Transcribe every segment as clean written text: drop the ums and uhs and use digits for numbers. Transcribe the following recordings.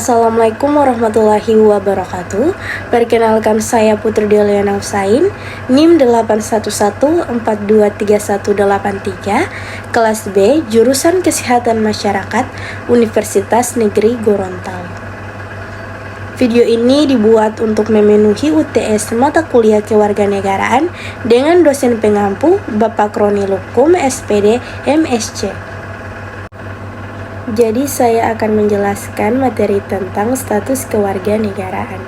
Assalamualaikum warahmatullahi wabarakatuh. Perkenalkan, saya Putri Deliana Husain, NIM 811423183, kelas B, jurusan Kesehatan Masyarakat, Universitas Negeri Gorontalo. Video ini dibuat untuk memenuhi UTS mata kuliah kewarganegaraan dengan dosen pengampu Bapak Roni Lukum, SPD, MSc. Jadi saya akan menjelaskan materi tentang status kewarganegaraan.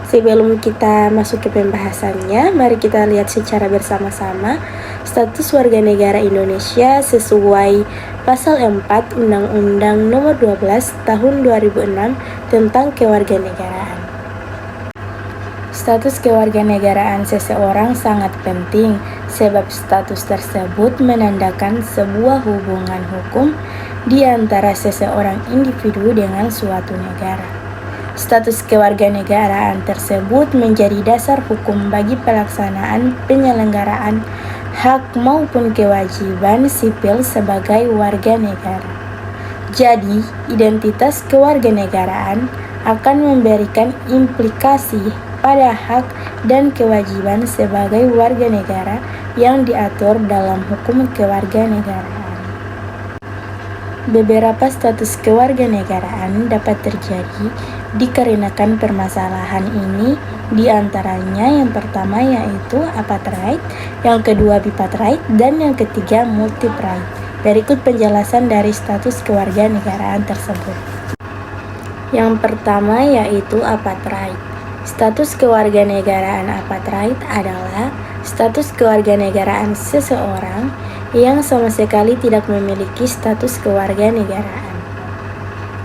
Sebelum kita masuk ke pembahasannya, mari kita lihat secara bersama-sama status warga negara Indonesia sesuai Pasal 4 Undang-Undang Nomor 12 Tahun 2006 tentang Kewarganegaraan. Status kewarganegaraan seseorang sangat penting sebab status tersebut menandakan sebuah hubungan hukum di antara seseorang individu dengan suatu negara. Status kewarganegaraan tersebut menjadi dasar hukum bagi pelaksanaan penyelenggaraan hak maupun kewajiban sipil sebagai warga negara. Jadi, identitas kewarganegaraan akan memberikan implikasi pada hak dan kewajiban sebagai warga negara yang diatur dalam hukum kewarganegaraan. Beberapa status kewarganegaraan dapat terjadi dikarenakan permasalahan ini, di antaranya yang pertama yaitu apartheid, yang kedua bipartheid, dan yang ketiga multipride. Berikut penjelasan dari status kewarganegaraan tersebut. Yang pertama yaitu apartheid. Status kewarganegaraan apartheid adalah status kewarganegaraan seseorang yang sama sekali tidak memiliki status kewarganegaraan.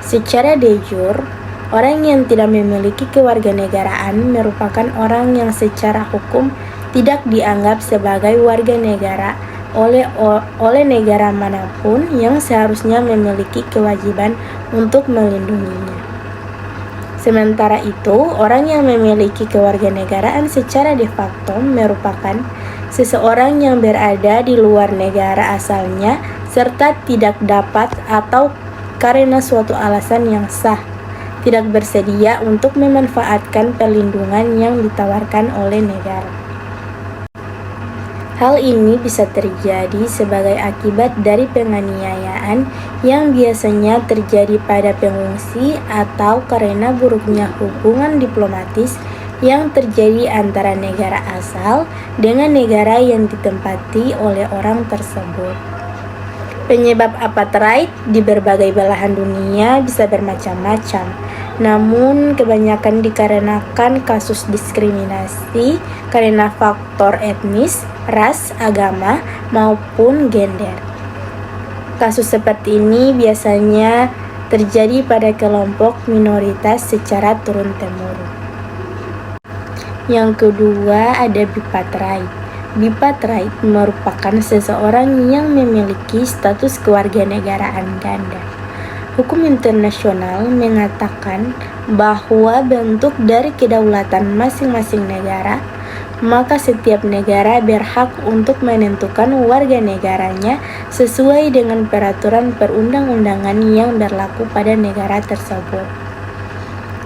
Secara de jure, orang yang tidak memiliki kewarganegaraan merupakan orang yang secara hukum tidak dianggap sebagai warga negara oleh negara manapun yang seharusnya memiliki kewajiban untuk melindunginya. Sementara itu, orang yang memiliki kewarganegaraan secara de facto merupakan seseorang yang berada di luar negara asalnya serta tidak dapat atau karena suatu alasan yang sah tidak bersedia untuk memanfaatkan perlindungan yang ditawarkan oleh negara. Hal ini bisa terjadi sebagai akibat dari penganiayaan yang biasanya terjadi pada pengungsi atau karena buruknya hubungan diplomatis yang terjadi antara negara asal dengan negara yang ditempati oleh orang tersebut. Penyebab apartheid di berbagai belahan dunia bisa bermacam-macam, namun kebanyakan dikarenakan kasus diskriminasi karena faktor etnis, ras, agama, maupun gender. Kasus seperti ini biasanya terjadi pada kelompok minoritas secara turun-temurun. Yang kedua ada bipartheid. Bipartheid merupakan seseorang yang memiliki status kewarganegaraan ganda. Hukum internasional mengatakan bahwa bentuk dari kedaulatan masing-masing negara, maka setiap negara berhak untuk menentukan warga negaranya sesuai dengan peraturan perundang-undangan yang berlaku pada negara tersebut.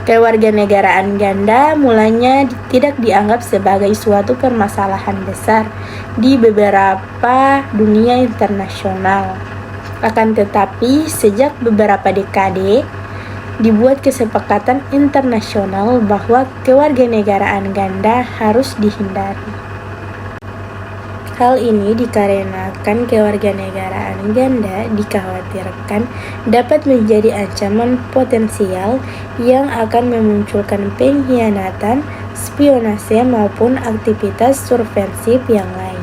Kewarganegaraan ganda mulanya tidak dianggap sebagai suatu permasalahan besar di beberapa dunia internasional. Akan tetapi, sejak beberapa dekade, dibuat kesepakatan internasional bahwa kewarganegaraan ganda harus dihindari. Hal ini dikarenakan kewarganegaraan ganda dikhawatirkan dapat menjadi ancaman potensial yang akan memunculkan pengkhianatan, spionase maupun aktivitas subversif yang lain.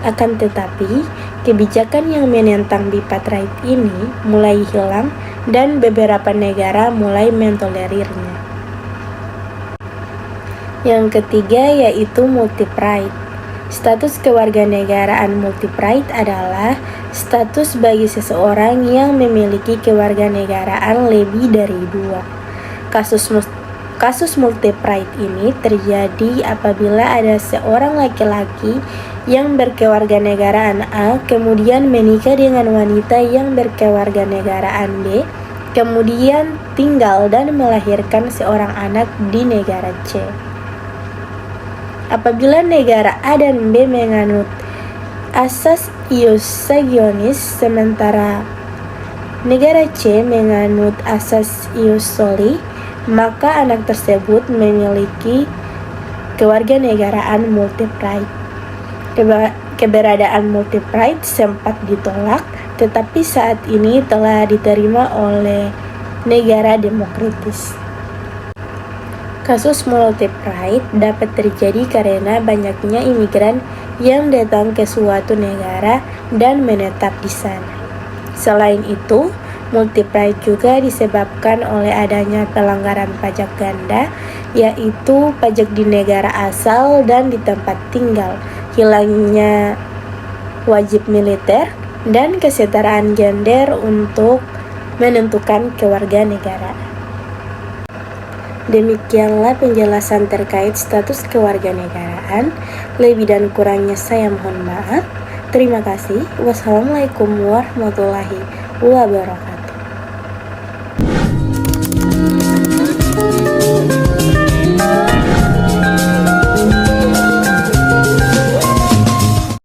Akan tetapi, kebijakan yang menentang bipartheid ini mulai hilang dan beberapa negara mulai mentolerirnya. Yang ketiga yaitu multipride. Status kewarganegaraan multipride adalah status bagi seseorang yang memiliki kewarganegaraan lebih dari dua. Kasus multipride ini terjadi apabila ada seorang laki-laki yang berkewarganegaraan A kemudian menikah dengan wanita yang berkewarganegaraan B, kemudian tinggal dan melahirkan seorang anak di negara C. Apabila negara A dan B menganut asas ius sanguinis, sementara negara C menganut asas ius soli, maka anak tersebut memiliki kewarganegaraan multipride. Keberadaan multipride sempat ditolak, tetapi saat ini telah diterima oleh negara demokratis. Kasus multipride dapat terjadi karena banyaknya imigran yang datang ke suatu negara dan menetap di sana. Selain itu, multipride juga disebabkan oleh adanya pelanggaran pajak ganda, yaitu pajak di negara asal dan di tempat tinggal, hilangnya wajib militer, dan kesetaraan gender untuk menentukan kewarganegaraan. Demikianlah penjelasan terkait status kewarganegaraan. Lebih dan kurangnya saya mohon maaf. Terima kasih. Wassalamualaikum warahmatullahi wabarakatuh.